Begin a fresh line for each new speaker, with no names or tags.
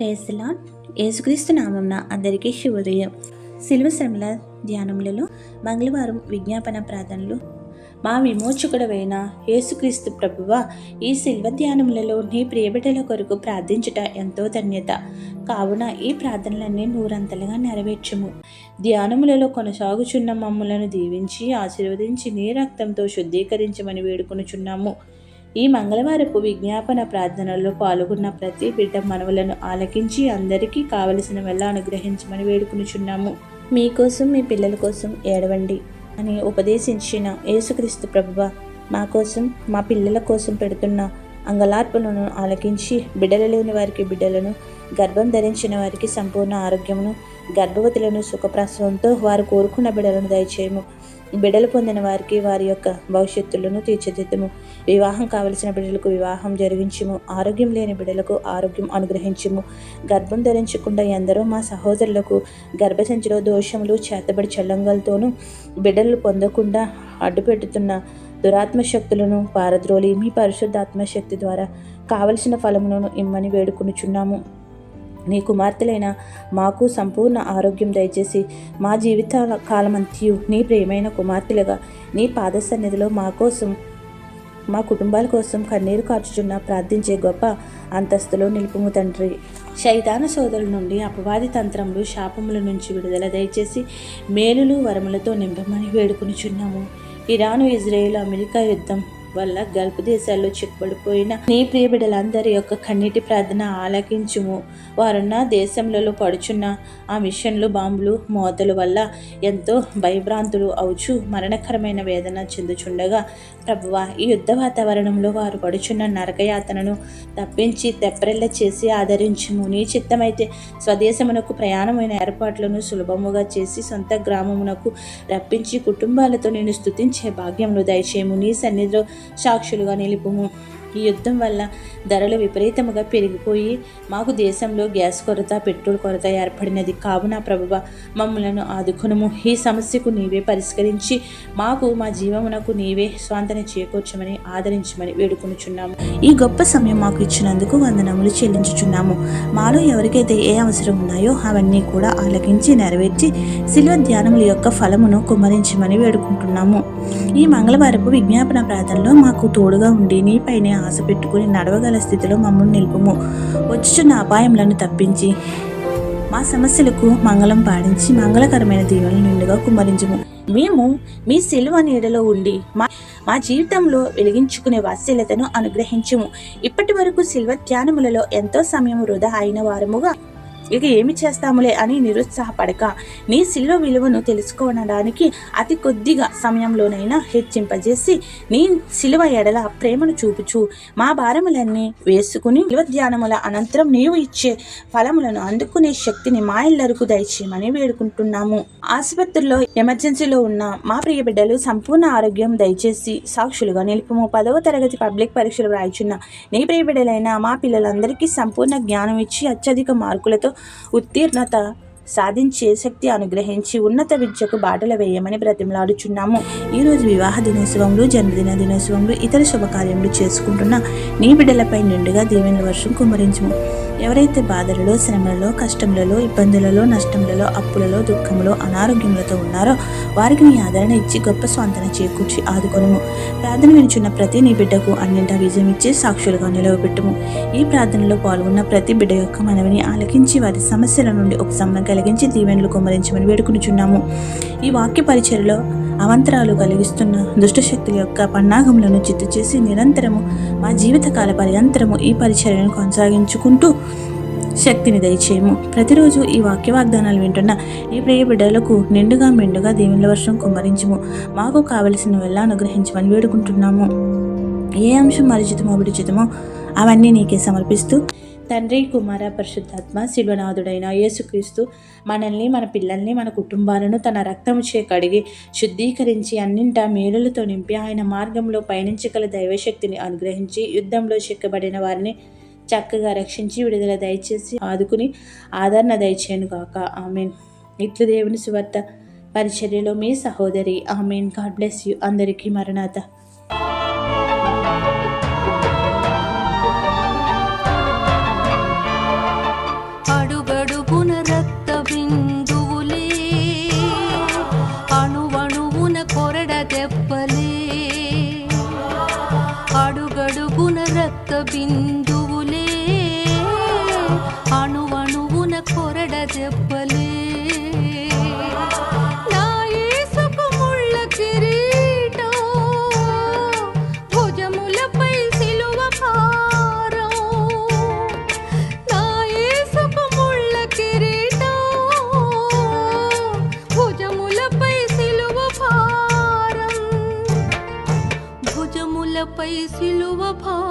Praise the lord. యేసుక్రీస్తు నామమున అందరికీ శుభోదయం. శిలువ శ్రమల ధ్యానములలో మంగళవారం విజ్ఞాపన ప్రార్థనలు. మా విమోచకుడవైన యేసుక్రీస్తు ప్రభువా, ఈ శిల్వ ధ్యానములలో నీ ప్రియబిడ్డల కొరకు ప్రార్థించుట ఎంతో ధన్యత. కావున ఈ ప్రార్థనలన్నీ నూరంతలుగా నెరవేర్చుము. ధ్యానములలో కొనసాగుచున్న మమ్ములను దీవించి ఆశీర్వదించి నీ రక్తంతో శుద్ధీకరించమని వేడుకొనుచున్నాము. ఈ మంగళవారపు విజ్ఞాపన ప్రార్థనల్లో పాల్గొన్న ప్రతి బిడ్డ మనవులను ఆలకించి అందరికీ కావలసినవెల్లా అనుగ్రహించమని వేడుకొనుచున్నాము. మీకోసం మీ పిల్లల కోసం ఏడవండి అని ఉపదేశించిన యేసుక్రీస్తు ప్రభువా, మా కోసం మా పిల్లల కోసం పెడుతున్న అంగలార్పణను ఆలకించి బిడ్డలు లేని వారికి బిడ్డలను, గర్భం ధరించిన వారికి సంపూర్ణ ఆరోగ్యమును, గర్భవతులను సుఖప్రసవంతో వారు కోరుకున్న బిడ్డలను దయచేయము. బిడ్డలు పొందిన వారికి వారి యొక్క భవిష్యత్తులను తీర్చిదిద్దుము. వివాహం కావలసిన బిడ్డలకు వివాహం జరిగించుము. ఆరోగ్యం లేని బిడ్డలకు ఆరోగ్యం అనుగ్రహించుము. గర్భం ధరించకుండా ఎందరో మా సహోదరులకు గర్భసంచిలో దోషములు చేతబడి చల్లంగలతోనూ బిడ్డలు పొందకుండా అడ్డుపెట్టుతున్న దురాత్మశక్తులను పారద్రోలి మీ పరిశుద్ధాత్మశక్తి ద్వారా కావలసిన ఫలములను ఇమ్మని వేడుకొనుచున్నాము. నీ కుమార్తెలైన మాకు సంపూర్ణ ఆరోగ్యం దయచేసి మా జీవిత కాలమంతయు నీ ప్రియమైన కుమార్తెలుగా నీ పాద సన్నిధిలో మా కోసం, మా కుటుంబాల కోసం కన్నీరు కార్చుచున్న ప్రార్థించే గొప్ప అంతస్తులో నిలుపుము తండ్రి. శైతాన సోదరుల నుండి అపవాది తంత్రములు శాపముల నుంచి విడుదల దయచేసి మేలులు వరములతో నింపమని వేడుకొనుచున్నాము. ఇరాను, ఇజ్రాయేల్, అమెరికా యుద్ధం వల్ల గల్ఫ్ దేశాల్లో చిక్కుబడిపోయిన నీ ప్రియ బిడ్డలందరి యొక్క కన్నీటి ప్రార్థన ఆలకించుము. వారున్న దేశంలో పడుచున్న ఆ మిషన్లు, బాంబులు, మోతల వల్ల ఎంతో భయభ్రాంతులు అవుచు మరణకరమైన వేదన చెందుచుండగా ప్రభువా, ఈ యుద్ధ వాతావరణంలో వారు పడుచున్న నరకయాతనను తప్పించి తెప్పరెల్ల చేసి ఆదరించుము. నీ చిత్తమైతే స్వదేశమునకు ప్రయాణమైన ఏర్పాట్లను సులభముగా చేసి సొంత గ్రామమునకు రప్పించి కుటుంబాలతో నేను స్తుతించే భాగ్యమును దయచేయము. నీ సన్నిధిలో సాక్షులుగా నిలుపుము. ఈ యుద్ధం వల్ల ధరలు విపరీతముగా పెరిగిపోయి మాకు దేశంలో గ్యాస్ కొరత, పెట్రోల్ కొరత ఏర్పడినది. కావున ప్రభువా, మమ్మలను ఆదుకొనుము. ఈ సమస్యకు నీవే పరిష్కరించి మాకు మా జీవమునకు నీవే స్వాంతన చేకూర్చమని ఆదరించమని వేడుకొనుచున్నాము. ఈ గొప్ప సమయం మాకు ఇచ్చినందుకు వందనములు చెల్లించుచున్నాము. మాలో ఎవరికైతే ఏ అవసరం ఉన్నాయో అవన్నీ కూడా ఆలకించి నెరవేర్చి శిలువ ధ్యానముల యొక్క ఫలమును కుమ్మరించమని వేడుకుంటున్నాము. ఈ మంగళవారపు విజ్ఞాపన ప్రార్థనలో మాకు తోడుగా ఉండి నీపైనే ఆశ పెట్టుకుని నడవగల స్థితిలో మమ్మల్ని నిలుపుము. వచ్చుచున్న అపాయములను తప్పించి మా సమస్యలకు మంగళం పాడించి మంగళకరమైన దీవెనలు నిండుగా కుమ్మరించుము. మేము మీ శిలువ నీడలో ఉండి మా జీవితంలో వెలిగించుకునే వాత్సల్యతను అనుగ్రహించుము. ఇప్పటి వరకు శిలువ ధ్యానములలో ఎంతో సమయం వృధా అయిన వారముగా ఇక ఏమి చేస్తాములే అని నిరుత్సాహపడక నీ శిలువ విలువను తెలుసుకోవడానికి అతి కొద్దిగా సమయంలోనైనా హెచ్చింపజేసి నీ శిలువ ఎడల ప్రేమను చూపుచు మా భారములన్నీ వేసుకుని శిలువ ధ్యానముల అనంతరం నీవు ఇచ్చే ఫలములను అందుకునే శక్తిని మా ఇల్లరకు దయచేయమని వేడుకుంటున్నాము. ఆసుపత్రుల్లో ఎమర్జెన్సీలో ఉన్న మా ప్రియ బిడ్డలు సంపూర్ణ ఆరోగ్యం దయచేసి సాక్షులుగా నిలుపుము. 10వ తరగతి పబ్లిక్ పరీక్షలు వ్రాయిచున్న నీ ప్రియ బిడ్డలైన మా పిల్లలందరికీ సంపూర్ణ జ్ఞానం ఇచ్చి అత్యధిక మార్కులతో ఉత్తీర్ణత సాధించే శక్తి అనుగ్రహించి ఉన్నత విద్యకు బాటలు వేయమని బ్రతిమలాడుచున్నాము. ఈరోజు వివాహ దినోత్సవంలో, జన్మదిన దినోత్సవంలో, ఇతర శుభకార్యములు చేసుకుంటున్న నీ బిడ్డలపై నిండుగా దీవెనల వర్షం కుమ్మరించుము. ఎవరైతే బాధలలో, శ్రమలలో, కష్టములలో, ఇబ్బందులలో, నష్టములలో, అప్పులలో, దుఃఖములో, అనారోగ్యములతో ఉన్నారో వారికి నీ ఆదరణ ఇచ్చి గొప్ప స్వాంతన చేకూర్చి ఆదుకొనుము. ప్రార్థన వినుచున్న ప్రతి నీ బిడ్డకు అన్నింటా విజయం ఇచ్చి సాక్షులుగా నిలవబెట్టుము. ఈ ప్రార్థనలో పాల్గొన్న ప్రతి బిడ్డ యొక్క మనవిని ఆలకించి వారి సమస్యల నుండి ఉపశమనం కలిగించి దీవెనలు కుమ్మరించమని వేడుకొనుచున్నాము. ఈ వాక్య పరిచర్యలో అవంతరాలు కలిగిస్తున్న దుష్టశక్తుల యొక్క పన్నాగములను చిత్తు చేసి నిరంతరము మా జీవితకాల పర్యంతరము ఈ పరిచర్యను కొనసాగించుకుంటూ శక్తిని దయచేయము. ప్రతిరోజు ఈ వాక్య వాగ్దానాలు వింటున్న ఈ ప్రియ బిడ్డలకు నిండుగా మెండుగా దీవెనల వర్షం కుమ్మరించుము. మాకు కావలసిన వెళ్ళా అనుగ్రహించమని వేడుకుంటున్నాము. ఏ అంశం మరిచితమో విడిచితమో అవన్నీ నీకే సమర్పిస్తూ తండ్రి, కుమార, పరిశుద్ధాత్మ శిల్వనాథుడైన యేసుక్రీస్తు మనల్ని, మన పిల్లల్ని, మన కుటుంబాలను తన రక్తము చే కడిగి శుద్ధీకరించి అన్నింటా మేలులతో నింపి ఆయన మార్గంలో పయనించగల దైవశక్తిని అనుగ్రహించి యుద్ధంలో చిక్కబడిన వారిని చక్కగా రక్షించి విడుదల దయచేసి ఆదుకుని ఆదరణ దయచేయను గాక. ఆమెన్. ఇట్లు దేవుని సువార్త పరిచర్యలో మీ సహోదరి. ఆమెన్. God bless you. అందరికీ మరణాత.
అడుగడుగున రక్త బిందువులే, అణువణువున కొరడ దెబ్బలే. నా యేసుకు ముళ్ళ కిరీటం, భుజములపై సిలువ భారం. నా యేసుకు ముళ్ళ కిరీటం, భుజములపై సిలువ భారం. భుజములపై సిలువ భారం.